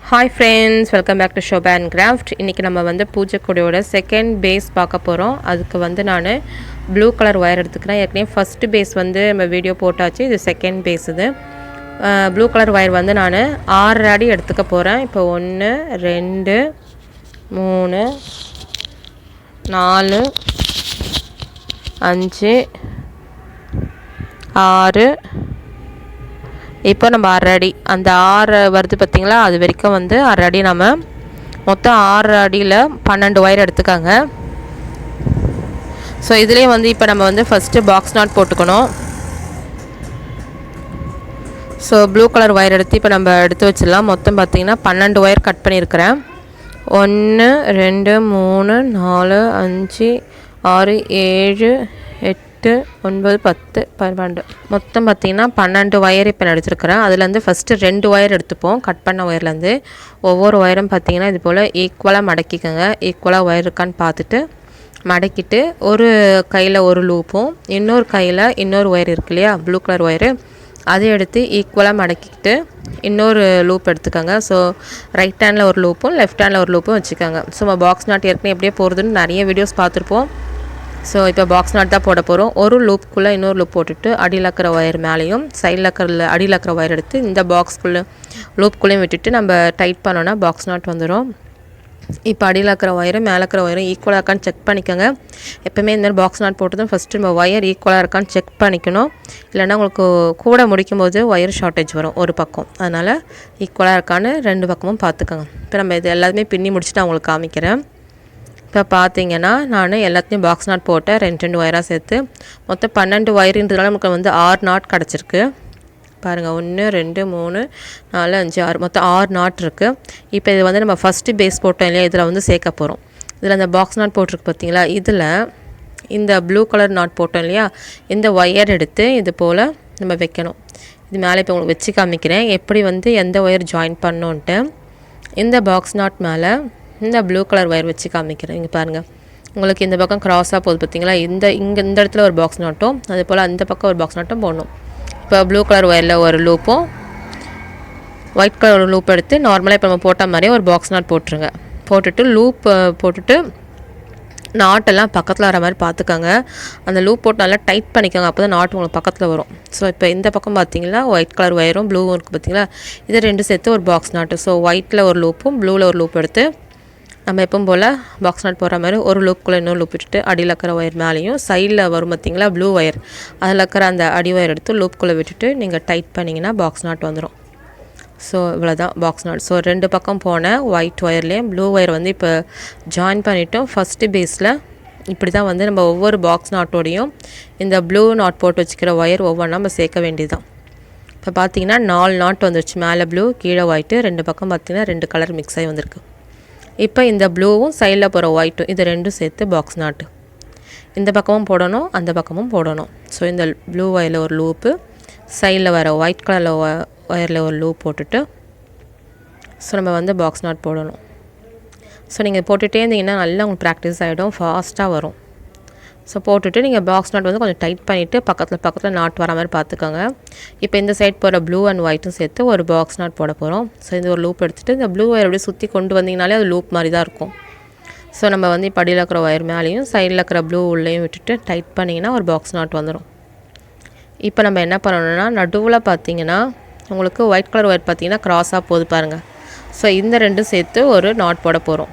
Hi friends, welcome back to Shoba and Handcrafts. இன்னைக்கு நம்ம வந்து பூஜை கொடியோட செகண்ட் பேஸ் பார்க்க போறோம். அதுக்கு வந்து நான் ப்ளூ கலர் வயர் எடுத்துக்கிறேன். ஏற்கனவே ஃபர்ஸ்ட் பேஸ் வந்து நம்ம வீடியோ போட்டாச்சு. இது செகண்ட் பேஸ் இது. ப்ளூ கலர் வயர் வந்து நான் 6 அடி எடுத்துக்க போறேன். இப்போ 1 2 3 4 5 6 இப்போ நம்ம 6 அடி அந்த 6 வருது பார்த்தீங்களா, அது வரைக்கும் வந்து 6 அடி நம்ம மொத்தம் 6 அடியில் 12 ஒயர் எடுத்துக்காங்க. ஸோ இதுலேயே வந்து இப்போ நம்ம வந்து ஃபஸ்ட்டு பாக்ஸ் நாட் போட்டுக்கணும். ஸோ ப்ளூ கலர் ஒயர் எடுத்து இப்போ நம்ம எடுத்து வச்சிடலாம். மொத்தம் பார்த்திங்கன்னா 12 ஒயர் கட் பண்ணியிருக்கிறேன். 1 2 3 4 5 6 7 8 9 10 12 மொத்தம் பார்த்திங்கன்னா 12 ஒயர் இப்போ நான் எடுத்துருக்கிறேன். அதுலேருந்து ஃபஸ்ட்டு 2 ஒயர் எடுத்துப்போம். கட் பண்ண ஒயர்லேருந்து ஒவ்வொரு ஒயரும் பார்த்திங்கன்னா இது போல் ஈக்குவலாக மடக்கிக்கோங்க. ஈக்குவலாக ஒயர் இருக்கான்னு பார்த்துட்டு மடக்கிட்டு ஒரு கையில் ஒரு லூப்பும் இன்னொரு கையில் இன்னொரு ஒயர் இருக்கு இல்லையா, ப்ளூ கலர் ஒயரு, அதை எடுத்து ஈக்குவலாக மடக்கிக்கிட்டு இன்னொரு லூப் எடுத்துக்கோங்க. ஸோ ரைட் ஹேண்டில் ஒரு லூப்பும் லெஃப்ட் ஹேண்டில் ஒரு லூப்பும் வச்சுக்கோங்க. ஸோ நம்ம பாக்ஸ் நாட் ஏற்கனவே எப்படியே போகிறதுன்னு நிறைய வீடியோஸ் பார்த்துருப்போம். ஸோ இப்போ பாக்ஸ் நாட் தான் போட போகிறோம். ஒரு லூப்புக்குள்ளே இன்னொரு லூப் போட்டுட்டு அடியில் இருக்கிற ஒயர் மேலேயும் சைடில் இருக்கிற அடியில் இருக்கிற ஒயர் எடுத்து இந்த பாக்ஸ்குள்ளே லூப்புக்குள்ளேயும் விட்டுட்டு நம்ம டைட் பண்ணோன்னா பாக்ஸ் நாட் வந்துடும். இப்போ அடியில் இருக்கிற ஒயரும் மேலே இருக்கிற ஒயரும் ஈக்குவலாக இருக்கான்னு செக் பண்ணிக்கோங்க. எப்போவுமே இந்த மாதிரி பாக்ஸ் நாட் போட்டதும் ஃபஸ்ட்டு நம்ம ஒயர் ஈக்குவலாக இருக்கான்னு செக் பண்ணிக்கணும். இல்லைன்னா உங்களுக்கு கூட முடிக்கும் போது ஒயர் ஷார்ட்டேஜ் வரும் ஒரு பக்கம். அதனால் ஈக்குவலாக இருக்கான்னு 2 பக்கமும் பார்த்துக்கோங்க. இப்போ நம்ம இது எல்லாத்தையுமே பின்னி முடிச்சுட்டு நான் உங்களுக்கு காமிக்கிறேன். இப்போ பார்த்தீங்கன்னா நான் எல்லாத்தையும் பாக்ஸ் நாட் போட்டேன் 2 ஒயராக சேர்த்து. மொத்தம் 12 ஒயருன்றதுனால நமக்கு வந்து 6 நாட் கிடச்சிருக்கு. பாருங்கள், 1 2 3 4 5 6 மொத்தம் 6 நாட் இருக்குது. இப்போ இது வந்து நம்ம ஃபஸ்ட்டு பேஸ் போட்டோம் இல்லையா, இதில் வந்து சேர்க்க போகிறோம். இதில் அந்த பாக்ஸ் நாட் போட்டிருக்கு பார்த்தீங்களா, இதில் இந்த ப்ளூ கலர் நாட் போட்டோம் இல்லையா, இந்த ஒயர் எடுத்து இது போல் நம்ம வைக்கணும். இது மேலே இப்போ உங்களுக்கு வச்சு காமிக்கிறேன் எப்படி வந்து எந்த ஒயர் ஜாயின் பண்ணோன்ட்டு. இந்த பாக்ஸ் நாட் மேலே இந்த ப்ளூ கலர் ஒயர் வச்சு காமிக்கிறேன். இங்கே பாருங்கள், உங்களுக்கு இந்த பக்கம் க்ராஸாக போகுது பார்த்தீங்களா, இந்த இடத்துல ஒரு பாக்ஸ் நாட்டும் அதே போல் அந்த பக்கம் ஒரு பாக்ஸ் நாட்டும் போடணும். இப்போ ப்ளூ கலர் ஒயரில் ஒரு லூப்பும் ஒயிட் கலர் ஒரு லூப் எடுத்து நார்மலாக இப்போ நம்ம போட்ட மாதிரியே ஒரு பாக்ஸ் நாட் போட்டுருங்க. போட்டுட்டு லூப் போட்டுட்டு நாட்டெல்லாம் பக்கத்தில் வர மாதிரி பார்த்துக்கோங்க. அந்த லூப் போட்டு நல்லா டைட் பண்ணிக்கோங்க, அப்போ தான் நாட்டு உங்களுக்கு பக்கத்தில் வரும். ஸோ இப்போ இந்த பக்கம் பார்த்தீங்கன்னா ஒயிட் கலர் ஒயரும் ப்ளூவும் இருக்குது பார்த்தீங்களா, இதை 2 சேர்த்து ஒரு பாக்ஸ் நாட்டு. ஸோ ஒயிட்டில் ஒரு லூப்பும் ப்ளூவில் ஒரு லூப் எடுத்து நம்ம எப்பவும் போல் பாக்ஸ் நாட் போடுற மாதிரி ஒரு லூப்புக்குள்ளே இன்னொரு லூப் விட்டுட்டு அடியில் இருக்கிற ஒயர் மேலேயும் சைடில் வரும் பார்த்திங்களா ப்ளூ ஒயர், அதில் இருக்கிற அந்த அடி ஒயர் எடுத்து லூப்புக்குள்ளே விட்டுட்டு நீங்கள் டைட் பண்ணிங்கன்னா பாக்ஸ் நாட் வந்துடும். ஸோ இவ்வளோதான் பாக்ஸ் நாட். ஸோ 2 பக்கம் போன ஒயிட் ஒயர்லேயும் ப்ளூ ஒயர் வந்து இப்போ ஜாயின் பண்ணிவிட்டோம். ஃபஸ்ட்டு பேஸில் இப்படி தான் வந்து நம்ம ஒவ்வொரு பாக்ஸ் நாட்டோடையும் இந்த ப்ளூ நாட் போட்டு வச்சுக்கிற ஒயர் ஒவ்வொன்றா நம்ம சேர்க்க வேண்டியதுதான். இப்போ பார்த்தீங்கன்னா 4 நாட் வந்துருச்சு. மேலே ப்ளூ கீழே ஒயிட்டு, 2 பக்கம் பார்த்திங்கன்னா 2 கலர் மிக்ஸ் ஆகி வந்திருக்கு. இப்போ இந்த ப்ளூவும் சைடில் போகிற ஒயிட்டும் இது 2 சேர்த்து பாக்ஸ் நாட்டு இந்த பக்கமும் போடணும் அந்த பக்கமும் போடணும். ஸோ இந்த ப்ளூ ஒயரில் ஒரு லூப்பு, சைடில் வர ஒயிட் கலரில் ஒயரில் ஒரு லூப் போட்டுட்டு ஸோ நம்ம வந்து பாக்ஸ் நாட் போடணும். ஸோ நீங்கள் போட்டுகிட்டே இருந்தீங்கன்னா நல்லா உங்களுக்கு ப்ராக்டிஸ் ஆகிடும், ஃபாஸ்ட்டாக வரும். ஸோ போட்டுட்டு நீங்கள் பாக்ஸ் நாட் வந்து கொஞ்சம் டைட் பண்ணிவிட்டு பக்கத்தில் நாட் வர மாதிரி பார்த்துக்கோங்க. இப்போ இந்த சைட் போகிற ப்ளூ அண்ட் ஒயிட்டும் சேர்த்து ஒரு பாக்ஸ் நாட் போட போகிறோம். ஸோ இந்த ஒரு லூப் எடுத்துகிட்டு இந்த ப்ளூ ஒயர் அப்படியே சுற்றி கொண்டு வந்தீங்கனாலே அது லூப் மாதிரி தான் இருக்கும். ஸோ நம்ம வந்து இப்போ அடியில் இருக்கிற ஒயர் மேலேயும் சைடில் இருக்கிற ப்ளூ உள்ளேயும் விட்டுட்டு டைட் பண்ணிங்கன்னா ஒரு பாக்ஸ் நாட் வந்துடும். இப்போ நம்ம என்ன பண்ணணும்னா நடுவில் பார்த்தீங்கன்னா உங்களுக்கு ஒயிட் கலர் ஒயர் பார்த்தீங்கன்னா க்ராஸாக போகுது பாருங்கள். ஸோ இந்த 2 சேர்த்து ஒரு நாட் போட போகிறோம்.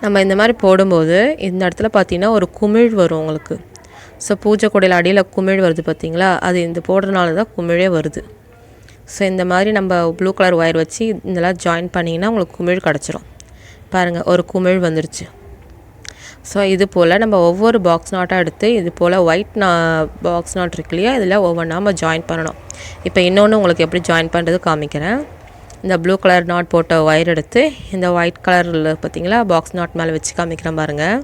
நம்ம இந்த மாதிரி போடும்போது இந்த இடத்துல பார்த்திங்கன்னா ஒரு குமிழ் வரும் உங்களுக்கு. ஸோ பூஜை கொடையில் அடியில் குமிழ் வருது பார்த்திங்களா, அது இந்த போடுறதுனால தான் குமிழே வருது. ஸோ இந்த மாதிரி நம்ம ப்ளூ கலர் ஒயர் வச்சு இதெல்லாம் ஜாயின் பண்ணிங்கன்னா உங்களுக்கு குமிழ் கிடச்சிரும். பாருங்கள், ஒரு குமிழ் வந்துருச்சு. ஸோ இது போல் நம்ம ஒவ்வொரு பாக்ஸ் நாட்டாக எடுத்து இது போல் ஒயிட் பாக்ஸ் நாட் இருக்கு இல்லையா, இதில் ஒவ்வொன்றா நம்ம ஜாயின் பண்ணணும். இப்போ இன்னொன்று உங்களுக்கு எப்படி ஜாயின் பண்ணுறது காமிக்கிறேன். இந்த ப்ளூ கலர் நாட் போட்ட ஒயர் எடுத்து இந்த ஒயிட் கலரில் பார்த்திங்களா பாக்ஸ் நாட் மேலே வச்சு காமிக்கிறேன் பாருங்கள்.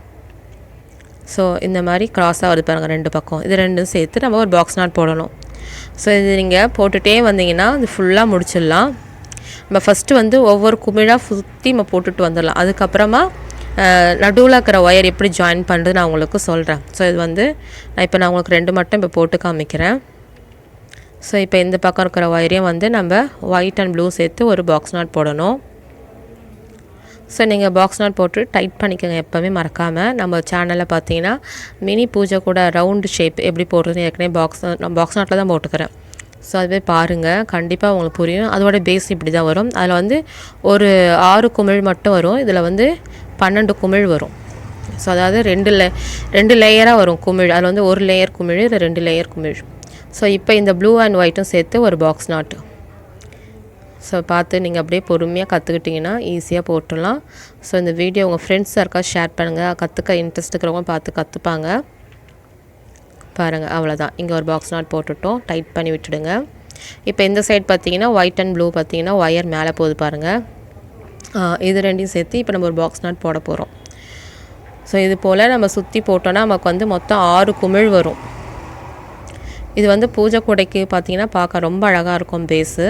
ஸோ இந்த மாதிரி க்ராஸாக வருது பாருங்கள் 2 பக்கம். இது 2 சேர்த்து நம்ம ஒரு பாக்ஸ் நாட் போடணும். ஸோ இது நீங்கள் போட்டுகிட்டே வந்தீங்கன்னா இது ஃபுல்லாக முடிச்சிடலாம். நம்ம ஃபஸ்ட்டு வந்து ஒவ்வொரு குமிழாக சுற்றி நம்ம போட்டுட்டு வந்துடலாம். அதுக்கப்புறமா நடுவில் இருக்கிற ஒயர் எப்படி ஜாயின் பண்ணுறது நான் உங்களுக்கு சொல்கிறேன். ஸோ இது வந்து நான் உங்களுக்கு 2 மட்டும் இப்போ போட்டு காமிக்கிறேன். ஸோ இப்போ இந்த பக்கம் இருக்கிற ஒயரையும் வந்து நம்ம ஒயிட் அண்ட் ப்ளூ சேர்த்து ஒரு பாக்ஸ் நாட் போடணும். ஸோ நீங்கள் பாக்ஸ் நாட் போட்டு டைட் பண்ணிக்கோங்க எப்போவுமே மறக்காமல். நம்ம சேனலில் பார்த்தீங்கன்னா மினி பூஜை கூட ரவுண்டு ஷேப் எப்படி போடுறதுன்னு ஏற்கனவே பாக்ஸ் நாட்டில் தான் போட்டுக்கிறேன். ஸோ அதுவே பாருங்கள், கண்டிப்பாக உங்களுக்கு புரியும். அதோட பேஸ் இப்படி தான் வரும். அதில் வந்து ஒரு 6 குமிழ் மட்டும் வரும். இதில் வந்து 12 குமிழ் வரும். ஸோ அதாவது ரெண்டு லேயராக வரும் குமிழ். அதில் வந்து ஒரு லேயர் குமிழ், இல்லை 2 லேயர் குமிழ். ஸோ இப்போ இந்த ப்ளூ அண்ட் ஒயிட்டும் சேர்த்து ஒரு பாக்ஸ் நாட்டு. ஸோ பார்த்து நீங்கள் அப்படியே பொறுமையாக கற்றுக்கிட்டிங்கன்னா ஈஸியாக போட்டுடலாம். ஸோ இந்த வீடியோ உங்கள் ஃப்ரெண்ட்ஸ் யாருக்கா ஷேர் பண்ணுங்கள். கற்றுக்க இன்ட்ரெஸ்ட் இருக்கிறவங்க பார்த்து கற்றுப்பாங்க. பாருங்கள், அவ்வளோதான். இங்கே ஒரு பாக்ஸ் நாட் போட்டுட்டோம். டைட் பண்ணி விட்டுடுங்க. இப்போ இந்த சைட் பார்த்தீங்கன்னா ஒயிட் அண்ட் ப்ளூ பார்த்தீங்கன்னா ஒயர் மேலே போகுது பாருங்கள். இது ரெண்டையும் சேர்த்து இப்போ நம்ம ஒரு பாக்ஸ் நாட் போட போகிறோம். ஸோ இது போல் நம்ம சுற்றி போட்டோன்னா நமக்கு வந்து மொத்தம் 6 குமிழ் வரும். இது வந்து பூஜை கூடைக்கு பார்த்தீங்கன்னா பார்க்க ரொம்ப அழகாக இருக்கும் பேஸு.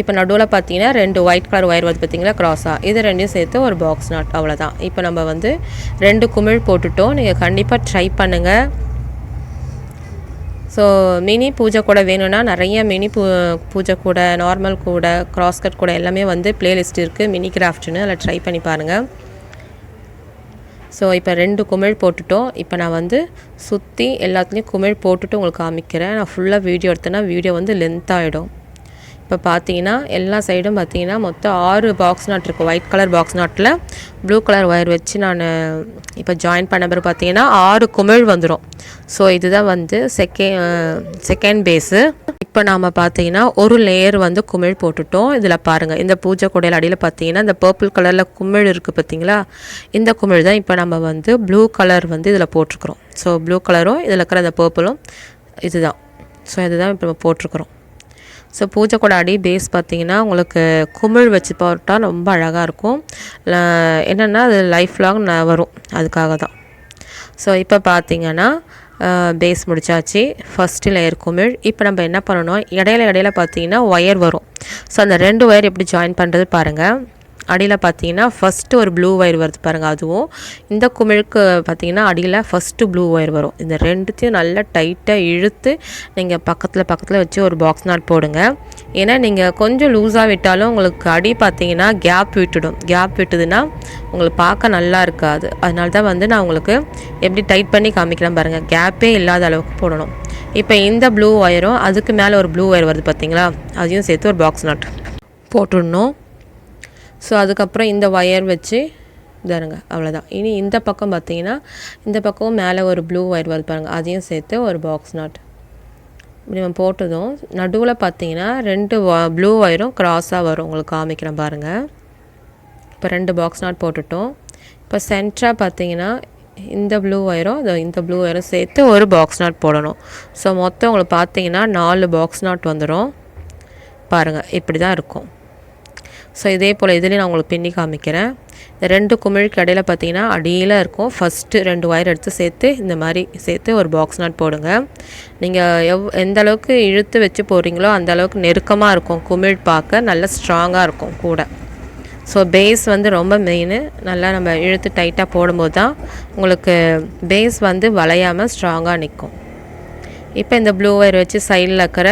இப்போ நடுவில் பார்த்தீங்கன்னா 2 ஒயிட் கலர் ஒயர் வந்து பார்த்தீங்களா க்ராஸாக, இது ரெண்டையும் சேர்த்து ஒரு பாக்ஸ் நாட். அவ்வளோதான். இப்போ நம்ம வந்து 2 குமிழ் போட்டுட்டோம். நீங்கள் கண்டிப்பாக ட்ரை பண்ணுங்கள். ஸோ மினி பூஜை கூட வேணும்னா நிறைய மினி பூஜை கூட, நார்மல் கூட, கிராஸ்கட் கூட எல்லாமே வந்து ப்ளேலிஸ்ட் இருக்குது மினி கிராஃப்ட்னு. அதில் ட்ரை பண்ணி பாருங்கள். ஸோ இப்போ 2 குமிழ் போட்டுட்டோம். இப்போ நான் வந்து சுற்றி எல்லாத்துலேயும் குமிழ் போட்டுட்டு உங்களுக்கு காமிக்கிறேன். நான் ஃபுல்லாக வீடியோ எடுத்தேன்னா வீடியோ வந்து லென்த் ஆகிடும். இப்போ பார்த்தீங்கன்னா எல்லா சைடும் பார்த்தீங்கன்னா மொத்தம் 6 பாக்ஸ் நாட் இருக்குது. ஒயிட் கலர் பாக்ஸ் நாட்டில் ப்ளூ கலர் ஒயர் வச்சு நான் இப்போ ஜாயின் பண்ண பிறகு பார்த்தீங்கன்னா 6 குமிழ் வந்துடும். ஸோ இதுதான் வந்து செகண்ட் பேஸு. இப்போ நாம் பார்த்தீங்கன்னா ஒரு லேயர் வந்து குமிழ் போட்டுட்டோம். இதில் பாருங்கள், இந்த பூஜை கூடையில் அடியில் பார்த்தீங்கன்னா இந்த பர்பிள் கலரில் குமிழ் இருக்குது பார்த்தீங்களா, இந்த குமிழ் தான் இப்போ நம்ம வந்து ப்ளூ கலர் வந்து இதில் போட்டிருக்கிறோம். ஸோ ப்ளூ கலரும் இதில் இருக்கிற அந்த பர்பிளும் இதுதான். ஸோ இதுதான் இப்போ நம்ம போட்டிருக்கிறோம். ஸோ பூஜை கூட அடி பேஸ் பார்த்திங்கன்னா உங்களுக்கு குமிழ் வச்சு போட்டால் ரொம்ப அழகாக இருக்கும். என்னென்னா அது லைஃப் லாங் வரும், அதுக்காக தான். ஸோ இப்போ பார்த்திங்கன்னா பேஸ் முடிச்சாச்சு. ஃபஸ்ட்டு லேயர் குமிழ். இப்போ நம்ம என்ன பண்ணணும், இடையில பார்த்திங்கன்னா ஒயர் வரும். ஸோ அந்த 2 ஒயர் எப்படி ஜாயின் பண்ணுறது பாருங்கள். அடியில் பார்த்தீங்கன்னா ஃபஸ்ட்டு ஒரு ப்ளூ ஒயர் வருது பாருங்கள். அதுவும் இந்த குமிழுக்கு பார்த்தீங்கன்னா அடியில் ஃபஸ்ட்டு ப்ளூ ஒயர் வரும். இந்த ரெண்டுத்தையும் நல்லா டைட்டாக இழுத்து நீங்கள் பக்கத்தில் வச்சு ஒரு பாக்ஸ் நாட் போடுங்க. ஏன்னா நீங்கள் கொஞ்சம் லூஸாக விட்டாலும் உங்களுக்கு அடி பார்த்தீங்கன்னா கேப் விட்டுடும். கேப் விட்டுதுன்னா உங்களுக்கு பார்க்க நல்லா இருக்காது. அதனால தான் வந்து நான் உங்களுக்கு எப்படி டைட் பண்ணி காமிக்கிறேன் பாருங்கள். கேப்பே இல்லாத அளவுக்கு போடணும். இப்போ இந்த ப்ளூ ஒயரும் அதுக்கு மேலே ஒரு ப்ளூ ஒயர் வருது பார்த்தீங்களா, அதையும் சேர்த்து ஒரு பாக்ஸ் நாட் போட்டுடணும். ஸோ அதுக்கப்புறம் இந்த ஒயர் வச்சு தருங்க, அவ்வளோதான். இனி இந்த பக்கம் பார்த்தீங்கன்னா இந்த பக்கம் மேலே ஒரு ப்ளூ ஒயர் வருது பாருங்கள், அதையும் சேர்த்து ஒரு பாக்ஸ் நாட் இப்படி நம்ம போட்டதும் நடுவில் பார்த்தீங்கன்னா 2 ப்ளூ ஒயரும் க்ராஸாக வரும். உங்களுக்கு காமிக்கிறேன் பாருங்கள். இப்போ 2 பாக்ஸ் நாட் போட்டுட்டோம். இப்போ சென்டராக பார்த்தீங்கன்னா இந்த ப்ளூ ஒயரும் இந்த ப்ளூ ஒயரும் சேர்த்து ஒரு பாக்ஸ் நாட் போடணும். ஸோ மொத்தம் உங்களுக்கு பார்த்தீங்கன்னா 4 பாக்ஸ் நாட் வந்துடும். பாருங்கள், இப்படி தான் இருக்கும். ஸோ இதே போல் இதுலேயும் நான் உங்களுக்கு பின்னி காமிக்கிறேன். இந்த 2 குமிழுக்கு இடையில பார்த்தீங்கன்னா அடியில் இருக்கும். ஃபஸ்ட்டு 2 ஒயர் எடுத்து சேர்த்து இந்த மாதிரி சேர்த்து ஒரு பாக்ஸ் நாட் போடுங்க. நீங்கள் எந்த அளவுக்கு இழுத்து வச்சு போடுறீங்களோ அந்த அளவுக்கு நெருக்கமாக இருக்கும். குமிழ் பார்க்க நல்லா ஸ்ட்ராங்காக இருக்கும் கூட. ஸோ பேஸ் வந்து ரொம்ப மெயின். நல்லா நம்ம இழுத்து டைட்டாக போடும்போது தான் உங்களுக்கு பேஸ் வந்து வளையாமல் ஸ்ட்ராங்காக நிற்கும். இப்போ இந்த ப்ளூ ஒயர் வச்சு சைடில் இருக்கிற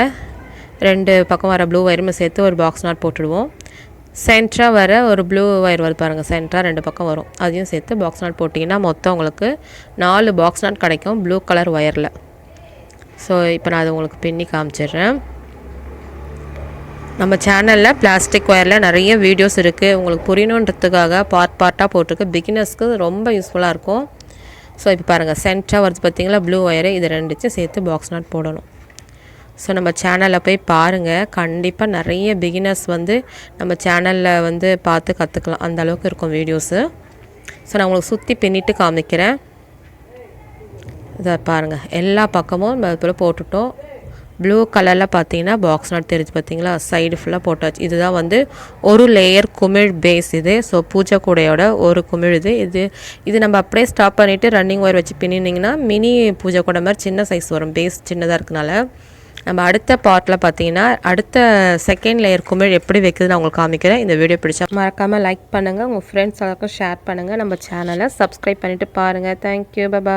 2 பக்கம் வர ப்ளூ ஒயருமே சேர்த்து ஒரு பாக்ஸ் நாட் போட்டுடுவோம். சென்டராக வர ஒரு ப்ளூ ஒயர் வருது பாருங்கள், சென்டராக 2 பக்கம் வரும், அதையும் சேர்த்து பாக்ஸ் நாட் போட்டிங்கன்னா மொத்தம் உங்களுக்கு 4 பாக்ஸ் நாட் கிடைக்கும் ப்ளூ கலர் ஒயரில். ஸோ இப்போ நான் அதை உங்களுக்கு பின்னி காமிச்சிடுறேன். நம்ம சேனலில் பிளாஸ்டிக் ஒயரில் நிறைய வீடியோஸ் இருக்குது. உங்களுக்கு புரியணுன்றதுக்காக பார்ட்டாக போட்டிருக்கு. பிகினர்ஸ்க்கு ரொம்ப யூஸ்ஃபுல்லாக இருக்கும். ஸோ இப்போ பாருங்கள், சென்டராக வருது பார்த்தீங்களா ப்ளூ ஒயரு, இது 2த்தையும் சேர்த்து பாக்ஸ் நாட் போடணும். ஸோ நம்ம சேனலில் போய் பாருங்கள். கண்டிப்பாக நிறைய பிகினர்ஸ் வந்து நம்ம சேனலில் வந்து பார்த்து கற்றுக்கலாம். அந்த அளவுக்கு இருக்கும் வீடியோஸு. ஸோ நான் உங்களுக்கு சுற்றி பின்னிட்டு காமிக்கிறேன். இதை பாருங்கள், எல்லா பக்கமும் அதுபோல் போட்டுட்டோம். ப்ளூ கலரில் பார்த்தீங்கன்னா பாக்ஸ் நாட் தெரிஞ்சு பார்த்தீங்களா, சைடு ஃபுல்லாக போட்டாச்சு. இதுதான் வந்து ஒரு லேயர் குமிழ் பேஸ் இது. ஸோ பூஜை கூடையோட ஒரு குமிழ் இது நம்ம அப்படியே ஸ்டாப் பண்ணிவிட்டு ரன்னிங் ஒயர் வச்சு பின்னிங்கன்னா மினி பூஜை கூடை மாதிரி சின்ன சைஸ் வரும். பேஸ் சின்னதாக இருக்கனால நம்ம அடுத்த பார்ட்டில் பார்த்தீங்கன்னா அடுத்த செகண்ட் லேயர் குமிழ் எப்படி வைக்குது நான் உங்களுக்கு காமிக்கிறேன். இந்த வீடியோ பிடிச்சா மறக்காமல் லைக் பண்ணுங்கள், உங்கள் ஃப்ரெண்ட்ஸ் எல்லாருக்கும் ஷேர் பண்ணுங்கள். நம்ம சேனலை சப்ஸ்கிரைப் பண்ணிவிட்டு பாருங்கள். Thank you, by.